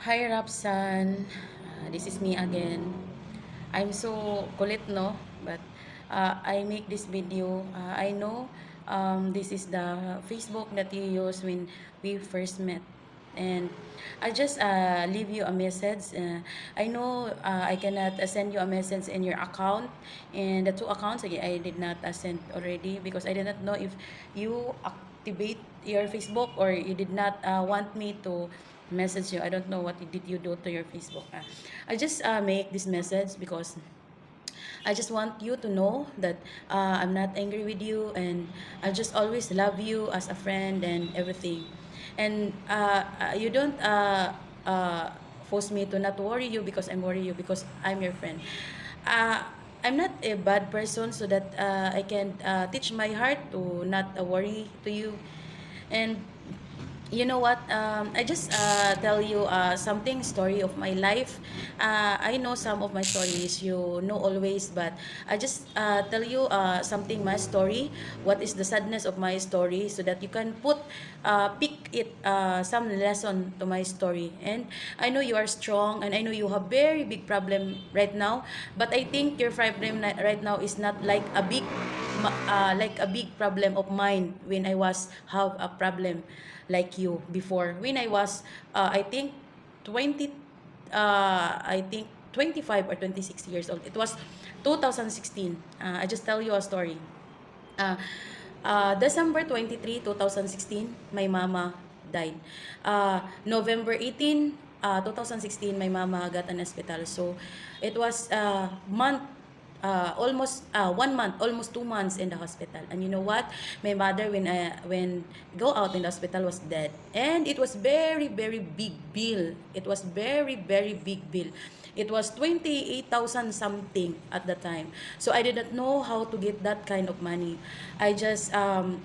Hi Rapsan, this is me again. I'm so kulit no, but I make this video. I know this is the Facebook that you use when we first met, and I just leave you a message. I know I cannot send you a message in your account, and the two accounts again I did not send already because I did not know if you activate your Facebook or you did not want me to message you. I don't know what did you do to your Facebook. I just make this message because I just want you to know that I'm not angry with you, and I just always love you as a friend and everything. And you don't uh, force me to not worry you because I'm worry you because I'm your friend. Uh, I'm not a bad person so that I can teach my heart to not worry to you. And you know what, I just tell you something story of my life. I know some of my stories you know always, but I just tell you something my story, what is the sadness of my story, so that you can pick it some lesson to my story. And I know you are strong, and I know you have very big problem right now, but I think your problem right now is not like a big problem of mine when I was have a problem like you before when I was I think 20 I think 25 or 26 years old. It was 2016. I just tell you a story. uh, December 23, 2016, my mama died. November 18, 2016, my mama got an hospital. So it was almost 1 month, almost 2 months in the hospital. And you know what? My mother, when go out in the hospital, was dead, and it was very very big bill. It was very very big bill. It was 28,000 something at the time. So I did not know how to get that kind of money. I just asked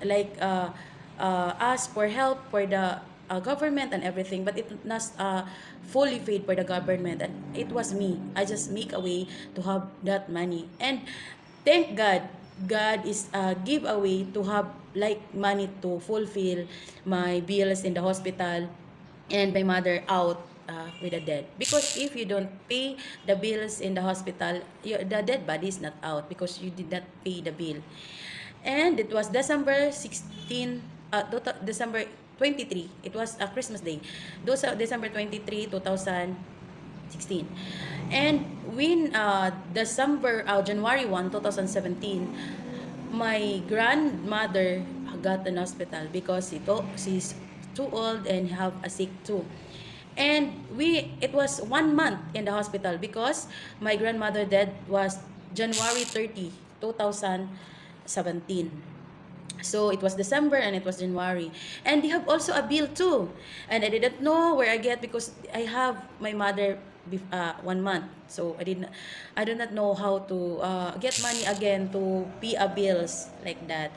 for help for the government and everything, but it not fully paid for the government, and it was me. I just make a way to have that money, and thank God, God is give away to have like money to fulfill my bills in the hospital and my mother out with a dead. Because if you don't pay the bills in the hospital, the dead body is not out because you did not pay the bill. And it was December 23. It was a Christmas day. Those are December 23, 2016. And when January 1, 2017, my grandmother got an hospital because she's too old and have a sick too. And it was 1 month in the hospital because my grandmother dead was January 30, 2017. So it was December and it was January. And they have also a bill too. And I didn't know where I get because I have my mother 1 month. So I do not know how to get money again to pay a bills like that.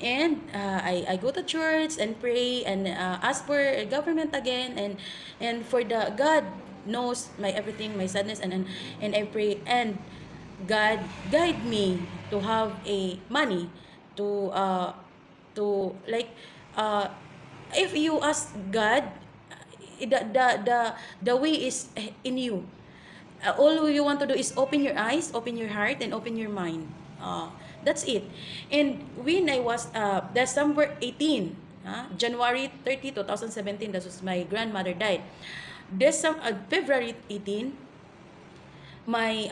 And I go to church and pray and ask for government again, and for the God knows my everything, my sadness, and I pray, and God guide me to have a money to like uh, if you ask God, the way is in you. All you want to do is open your eyes, open your heart, and open your mind. That's it. And when I was December 18, January 30, 2017, that was my grandmother died. February 18, my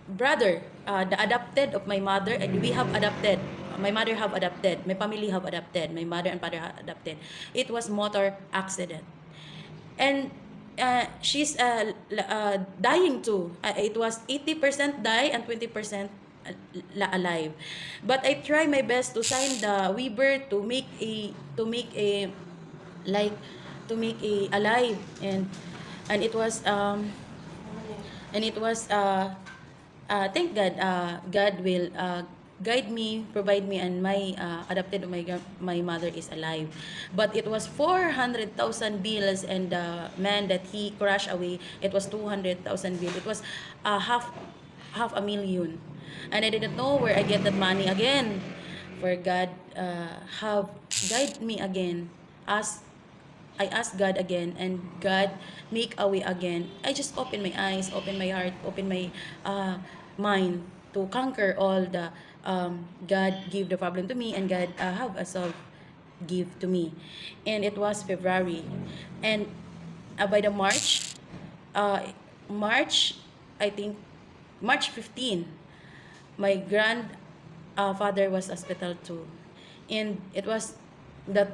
brother, the adopted of my mother, and we have adopted. My mother have adopted. My family have adopted. My mother and father have adopted. It was motor accident, and she's dying too. It was 80% die and 20% alive. But I try my best to sign the waiver to make a like to make a alive, and it was thank God, God will guide me, provide me, and my adopted my mother is alive. But it was 400,000 bills, and the man that he crashed away, it was 200,000 bill. It was half a million, and I didn't know where I get that money again. For God have guide me again, as I asked God again, and God make a way again. I just open my eyes, open my heart, open my mind to conquer all the God give the problem to me, and God have a solve give to me. And it was February, and by the uh, March, I think March 15, my father was hospital too, and it was that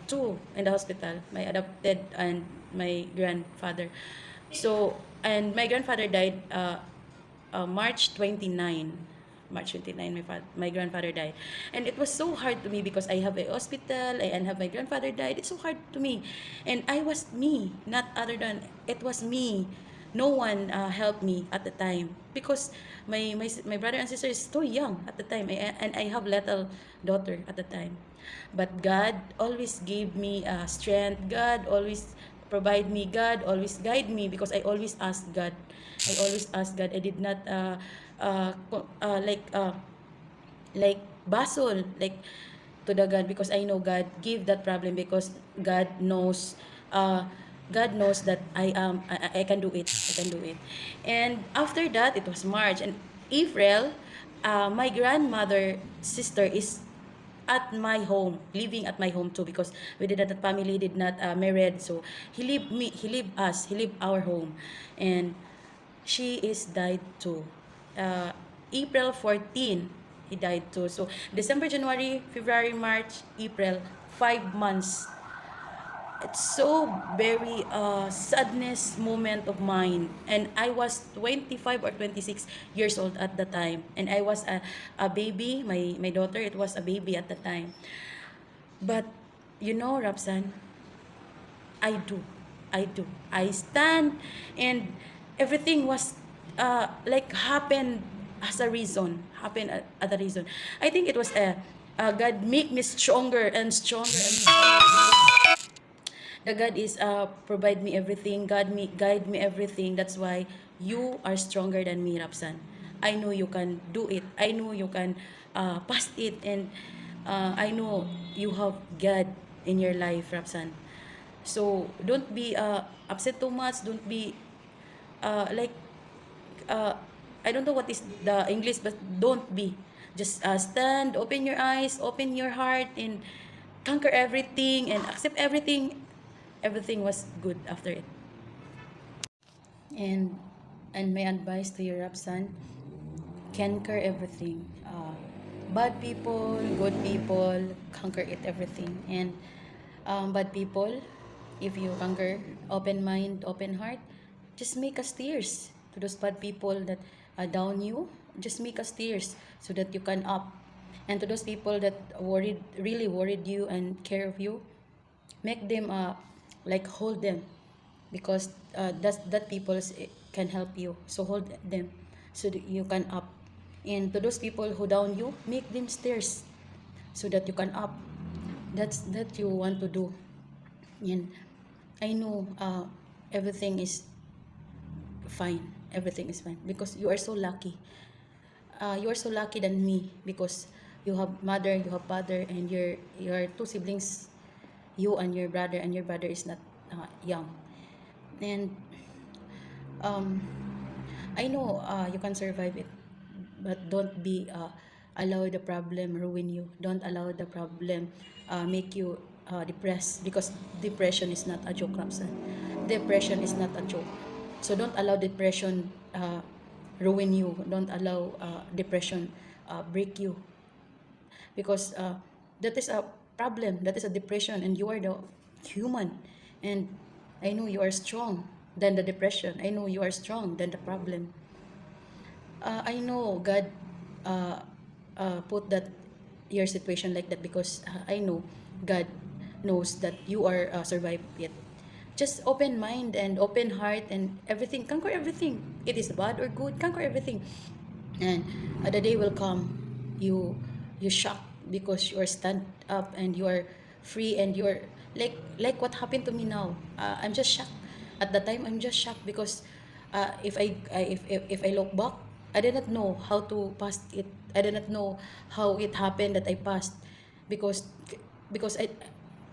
two in the hospital, my adopted and my grandfather. So, and my grandfather died March 29. March 29, my grandfather died. And it was so hard to me because I have a hospital and have my grandfather died. It's so hard to me. And I was me, not other than, it was me. No one helped me at the time because my brother and sister is so young at the time, and I have little daughter at the time. But God always gave me strength. God always provide me. God always guide me because I always ask God. I always ask God. I did not uh, co- uh, like uh, like basol like to the God, because I know God give that problem because uh God knows that I can do it. I can do it. And after that, it was March and April. My grandmother sister is at my home, living at my home too, because we did not, that family did not married. So he lived us, he lived our home, and she is died too. Uh, April 14, he died too. So December, January, February, March, April, 5 months. It's so very sadness moment of mine, and I was 25 or 26 years old at the time, and I was a baby. My daughter, it was a baby at the time. But you know, Rapsan, I stand, and everything was like happened as a reason. Happened at a reason. I think it was God make me stronger and stronger and stronger. The God is provide me everything. God me guide me everything. That's why you are stronger than me, Rapsan. I know you can do it. I know you can pass it, and I know you have God in your life, Rapsan. So don't be upset too much. Don't be like uh, I don't know what is the English, but don't be. Just stand, open your eyes, open your heart, and conquer everything and accept everything. Everything was good after it. And my advice to your son, conquer everything. Bad people, good people, conquer it everything. And bad people, if you conquer, open mind, open heart, just make us tears to those bad people that down you. Just make us tears so that you can up. And to those people that worried, really worried you and care of you, make them like hold them, because that people can help you, so hold them so that you can up. And to those people who down you, make them stairs so that you can up. That's that you want to do. And I know everything is fine, everything is fine because you are so lucky. You are so lucky than me because you have mother, you have father, and your two siblings, you and your brother is not young. And um, I know you can survive it, but don't be allow the problem ruin you. Don't allow the problem make you depressed, because depression is not a joke, Ramsan. Depression is not a joke. So don't allow depression ruin you. Don't allow depression break you, because that is a problem, that is a depression, and you are the human. And I know you are strong than the depression. I know you are strong than the problem. I know God put that your situation like that because I know God knows that you are survive it. Just open mind and open heart and everything. Conquer everything. It is bad or good. Conquer everything. And the day will come. You you shock because you are stand up and you are free, and you are like what happened to me now. I'm just shocked. At the time, I'm just shocked because if I look back, I did not know how to pass it. I did not know how it happened that I passed, because I,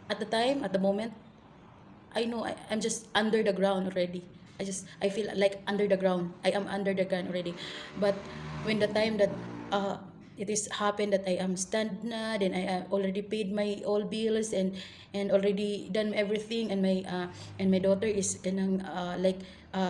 at the time, at the moment, I know I'm just under the ground already. I feel like under the ground. I am under the ground already. But when the time that it is happened that I am stand na, then I already paid my all bills and already done everything, and my daughter is kanang like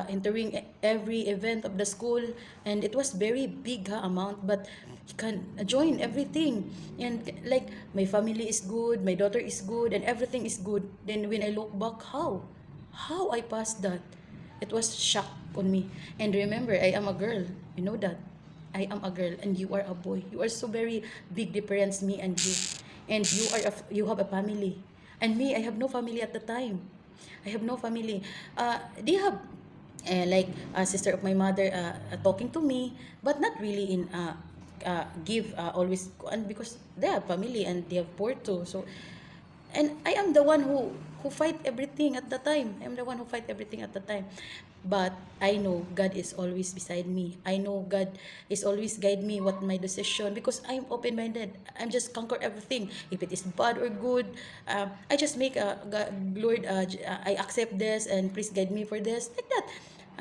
entering every event of the school, and it was very big amount, but he can join everything, and like my family is good, my daughter is good, and everything is good. Then when I look back, how I passed that, it was shock on me. And remember, I am a girl, you know that. I am a girl and you are a boy. You are so very big difference, me and you. And you have a family. And me, I have no family at the time. I have no family. They have like a sister of my mother talking to me, but not really in give always, and because they have family and they have poor too. So, and I am the one who fight everything at the time. I am the one who fight everything at the time. But I know God is always beside me. I know God is always guide me what my decision, because I'm open minded. I'm just conquer everything. If it is bad or good, I just make God, Lord, I accept this and please guide me for this, like that.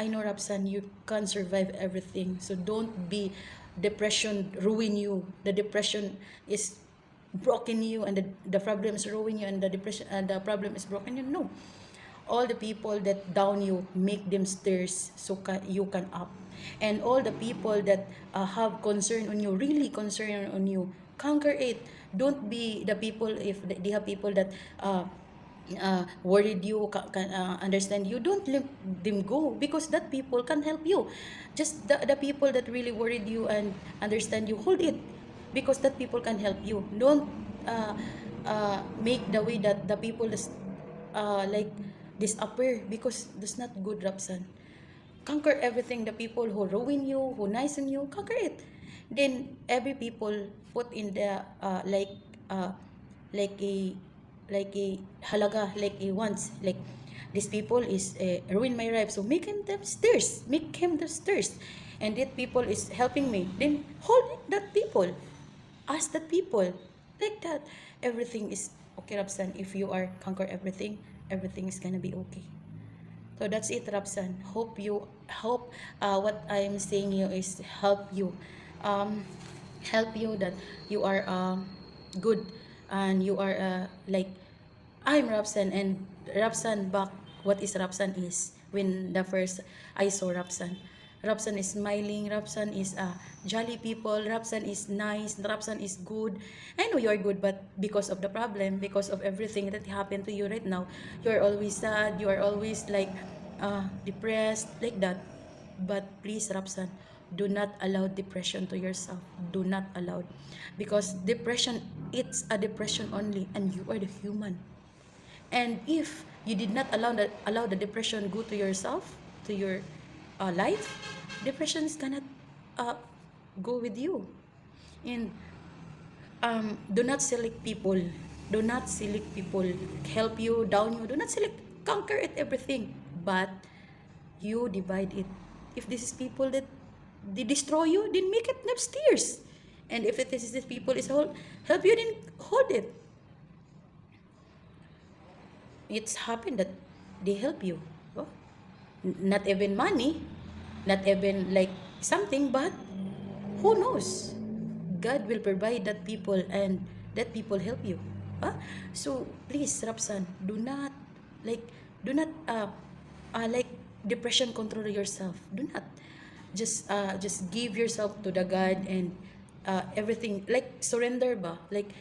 I know, Rapsan, you can survive everything. So don't be depression ruin you. The depression is broken you, and the problem is ruin you, and the depression and the problem is broken you. No, all the people that down you, make them stairs so you can up, and all the people that have concern on you, really concern on you, conquer it. Don't be the people, if they have people that worried you, can understand you, don't let them go, because that people can help you. Just the people that really worried you and understand you, hold it, because that people can help you. Don't make the way that the people is like this upper, because that's not good, Rapsan. Conquer everything. The people who ruin you, who nice on you, conquer it. Then every people put in the uh, like a halaga, like a wants, like these people is ruin my life, so make him them stairs, make him the stairs, and that people is helping me, then hold that people, ask that people, like that. Everything is okay, Rapsan. If you are conquer everything, everything is gonna be okay. So that's it, Rapsan. Hope what I'm saying you is um, help you that you are good, and you are like I'm Rapsan, and Rapsan back. What is Rapsan is when the first I saw Rapsan. Rapsan is smiling. Rapsan is jolly people. Rapsan is nice. Rapsan is good. I know you are good, but because of the problem, because of everything that happened to you right now, you are always sad. You are always like depressed, like that. But please, Rapsan, do not allow depression to yourself. Do not allow, because depression, it's a depression only, and you are the human. And if you did not allow the depression go to yourself, to your life, depression is gonna uh, go with you. And do not select people. Do not select people help you down you. Do not select conquer it everything, but you divide it. If this is people that they destroy you, then make it upstairs. And if it is this people is help you, then hold it. It's happened that they help you. Oh, not even money, not even like something, but who knows? God will provide that people, and that people help you. Huh? So please, Rapsan, like do not like depression control yourself. Do not just give yourself to the God, and everything, like surrender ba, like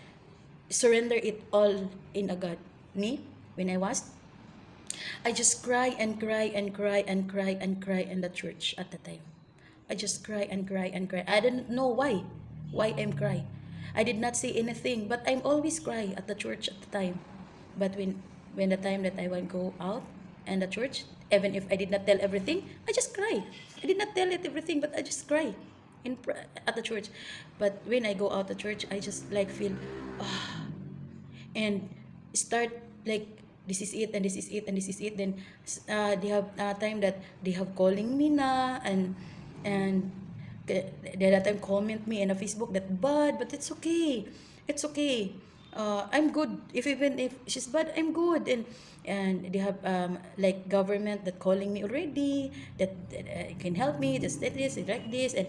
surrender it all in a God. Me, when I just cry and cry and cry and cry and cry in the church at the time. I just cry and cry and cry. I didn't know why. Why I'm cry. I did not say anything, but I'm always cry at the church at the time. But when the time that I went go out and the church, even if I did not tell everything, I just cry. I did not tell it everything, but I just cry at the church. But when I go out the church, I just like feel and start like this is it, and this is it, and this is it. Then they have time that they have calling me na, and they that time comment me in a Facebook that bad, but it's okay, it's okay. I'm good. If even if she's bad, I'm good. And they have like government that calling me already, that can help me, just like this, and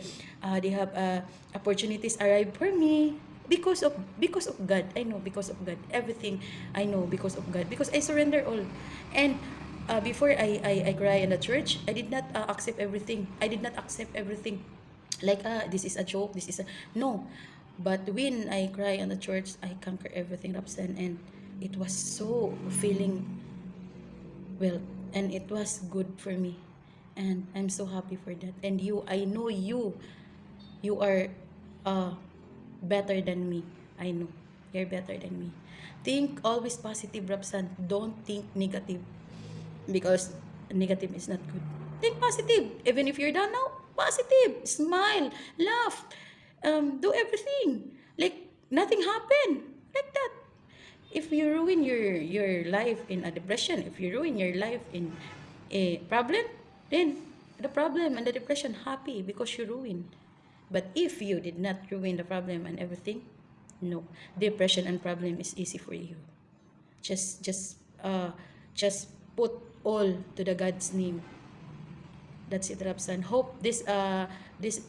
they have opportunities arrive for me because of God. I know because of God. Everything I know because of God, because I surrender all. And before I cry in the church, I did not accept everything. I did not accept everything like this is a joke, this is a no. But when I cry on the church, I conquer everything, Rapsan, and it was so feeling well, and it was good for me, and I'm so happy for that. And you, I know you are uh better than me. I know you're better than me. Think always positive, Rapsan. Don't think negative, because negative is not good. Think positive. Even if you're down now, positive. Smile, laugh, do everything. Like nothing happened. Like that. If you ruin your life in a depression, if you ruin your life in a problem, then the problem and the depression happy because you ruin. But if you did not ruin the problem and everything, no, depression and problem is easy for you. Just put all to the God's name. That's it, Rapsan. Hope this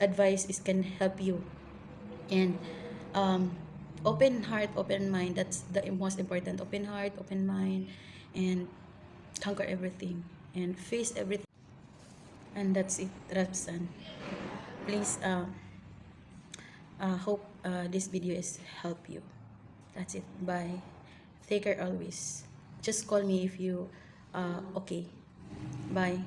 advice is can help you. And um open heart, open mind, that's the most important. Open heart, open mind, and conquer everything and face everything. And that's it, Rapsan. Please hope this video is help you. That's it. Bye. Take care always. Just call me if you okay. Bye.